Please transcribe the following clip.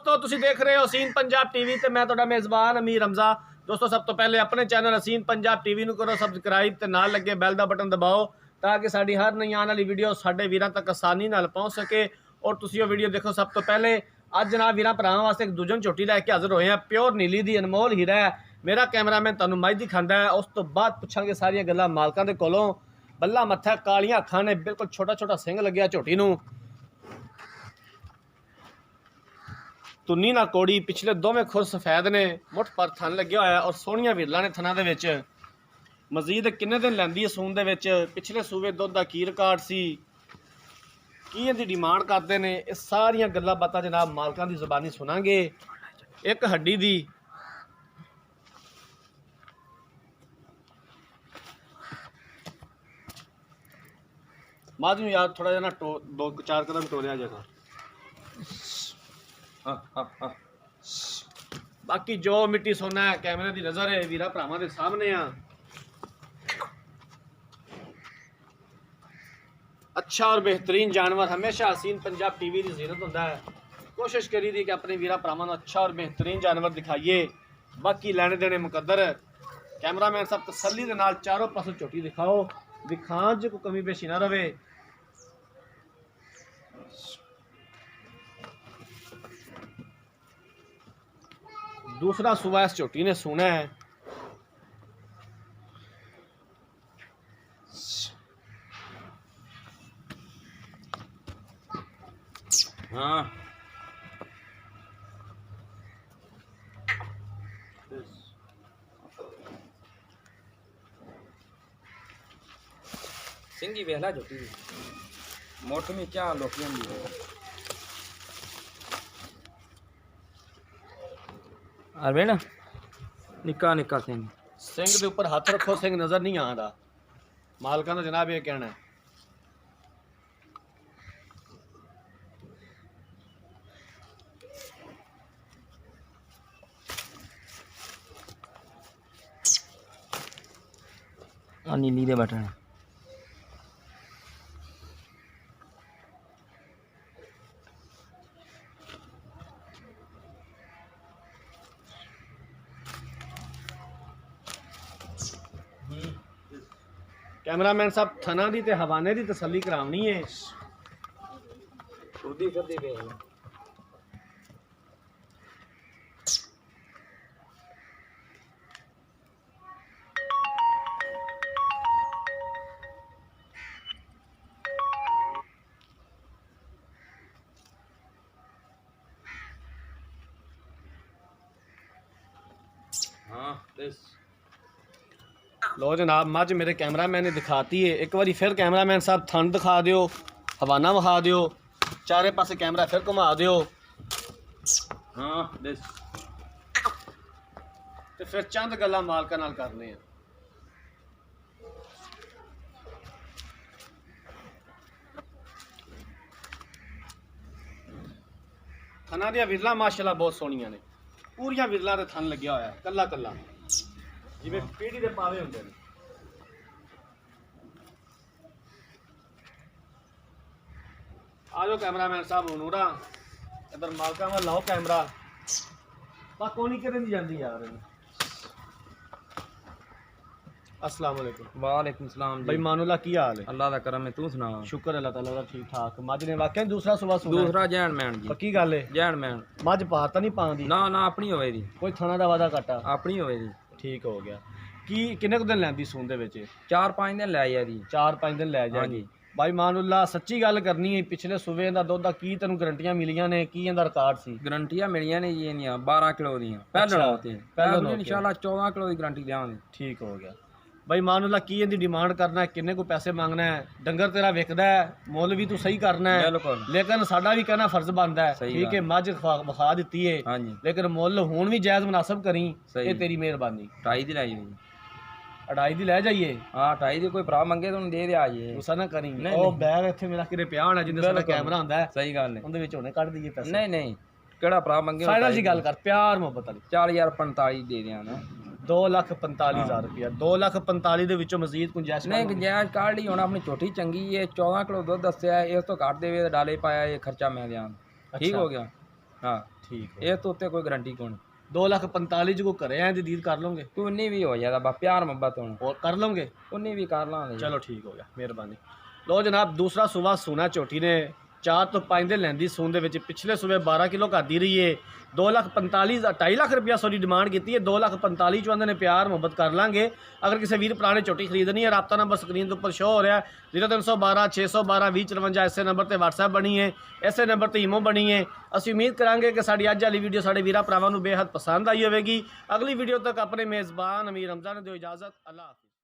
दोस्तों तुसी देख रहे हो हसीन पंजाब टीवी ते मैं तुहाडा मेज़बान अमीर हमजा। दोस्तों सब तो पहले अपने चैनल हसीन पंजाब टीवी नूं करो सबसक्राइब ते नाल लगे बैल दा बटन दबाओ ताकि साडी हर नई आने वाली वीडियो साडे वीरां तक आसानी नाल पहुंच सके और तुसी वो वीडियो देखो सब तो पहले। अज जनाब वीरां भरावां वास्ते एक दूजन झोटी लैके हाजिर होए हैं, प्योर नीली दी अनमोल हीरा है। मेरा कैमरामैन तुहानूं मझ दिखांदा है, उस तो बाद पुछांगे सारियां गल्लां मालकां दे कोलों। बल्ला मत्था कालियां अखां ने, बिल्कुल छोटा छोटा सिंह लग्या झोटी नूं, तुन्नी ना कोड़ी, पिछले दोवें खुर सफेद ने, मुठ पर थन लग्या होया और सोहणियां विरलां ने थनां दे विच। मजीद किन्ने दिन लैंदी है सून दे विच, पिछले सूबे दुध दा की रिकार्ड सी, की इहदी डिमांड करदे ने, ये सारियां गल्लां बातां जनाब मालकां दी ज़बानी सुनांगे। एक हड्डी दी माजू यार थोड़ा जिहा ना दो चार कदम टोलिया जगह। बाकी जो मिट्टी सोना है कैमरे की नज़र है वीरा भरावां दे सामने आ। अच्छा और बेहतरीन जानवर हमेशा हसीन पंजाब टीवी की जीरत होता है। कोशिश करी दी कि अपने वीरा भरावां नूं अच्छा और बेहतरीन जानवर दिखाइए। बाकी लैने देने मुकद्दर। कैमरामैन साहब तसल्ली दे नाल चारों पासों झोटी दिखाओ, दिखाण च कोई कमी पेशी ना रवे। दूसरा सुबह इस झोटी ने सुना है। हाँ सिंगी वेला झोटी मोट में क्या लोटियां दी अरे ना निक्का निक्का सिंह दे ऊपर हाथ रखो, सिंह नजर नहीं आंदा। मालकां दा जनाब ये कहना है। नीली दे बटन कैमरामैन साहब थना दी ते हवाने दी तसल्ली करावनी है। उदी फिरदी पे हाँ लो जनाब मझ मेरे कैमरामैन ने दिखाती है। एक बारी फिर कैमरामैन साहब थन दिखा दियो, हवाना विखा दियो, चारे पासे कैमरा फिर घुमा दियो। हाँ ते फिर चंद गल्लां मालकां नाल करने हैं। थना दियां विरलां माशाअल्लाह बहुत सोहणियां ने, पूरियां विरलां दे थन लग्या होया कल्ला कल्ला जिवें पीढ़ी दे पावे हुंदे ने। आ जाओ कैमरामैन साहब नूरा इधर मालकां वाल लाओ कैमरा। बस कोनी किधर दी जांदी यार। अस्सलाम वालेकुम। वालेकुम सलाम भाई मानुल्लाह की हाल है? अल्लाह दा करम है, तू सुना? शुक्र अल्लाह ताला दा ठीक ठाक। मज ने वाकई दूसरा सुबह सुना? दूसरा जैन मैन जी। पक्की गल है? जैन मैन मज पाता नहीं पांदी? ना ना अपनी होवे दी, कोई थाना दा वादा काटा? अपनी होवे दी। ठीक हो गया। की किन्ने कुछ दिन लैंदी सून दे विच? 4-5 दिन लै जा दी। 4-5 दिन लै जाएगी। भाई मानुल्लाह सच्ची गल करनी है, पिछले सूबे दा दुध दा की तैनूं गारंटियां मिलियां ने? की इहदा रिकॉर्ड सी? गारंटियां मिलियां ने जी इहदियां 12 किलो दियां पहले होते पहले इंशाल्लाह 14 किलो दी गारंटी देवांगे। ठीक हो गया। भाई मानुल्लाह की इहदी डिमांड करना है, किन्ने को पैसे मांगना है? डंगर तेरा विकदा है, मुल भी तू सही करना है, लेकिन साडा भी कहना फर्ज बनदा है। ठीक है मझ विखा दित्ती है, लेकिन मुल हुण भी जायज़ मुनासिब करी, ये तेरी मेहरबानी। 2.5 दी लाई हुई 2.5 दी लै जाइए। हाँ 2.5 दी कोई भरा मंगे तो दे दे आ जे, गुस्सा ना करी। ओ बैग इत्थे मेरा किरे पिया होना जिंदे साडा कैमरा हुंदा है। सही गल है, उंदे विच हुणे कढ दईए पैसे। नहीं नहीं केड़ा भरा मंगे फाइनल जी गल कर, प्यार मोहब्बत वाली। 4045 दे दियां ना। 2,45,000 रुपया। 2,45,000 ਦੇ ਵਿੱਚੋਂ ਮਜ਼ੀਦ ਗੁੰਜਾਇਸ਼ नहीं गुंजाइश काढ़ ली होना। अपनी छोटी चंगी है, 14 किलो दूध दस्या है, इस तो घट देवे डाले पाया ये खर्चा मैं दियां। ठीक हो गया। हाँ ठीक है। ये तो उत्ते कोई गारंटी कौन 2,45,000 को करे हैं जदीद कर लोगे तू उन्नी भी हो जाता बा प्यार मोहब्बत होना और कर लोगे? उन्नी भी कर लांगे चलो ठीक हो गया, मेहरबानी। लो जनाब, दूसरा सूबा सोना झोटी ने 4 तो 5 दिन लैंदी सून दे विच पिछले सूबे 12 किलो करदी रही है। 2,45,000 2.5 लाख रुपया सॉरी डिमांड की है। 2,45,000 चुंदे ने प्यार मुहब्बत कर लांगे। अगर किसी वीर पुराने झोटी खरीदनी है, राब्ता नंबर स्क्रीन के ऊपर शो हो रहा है 0312 612 2054। इसे नंबर पर व्हाट्सएप बनी है, इसे नंबर पर ईमो बनी है। असीं उम्मीद करांगे कि साडी अज वाली वीडियो साडे वीरां भरावां नूं बेहद पसंद आई होवेगी। अगली वीडियो तक अपने मेज़बान अमीर रमज़ा ने दो इजाज़त। अल्लाह हाफ़िज़।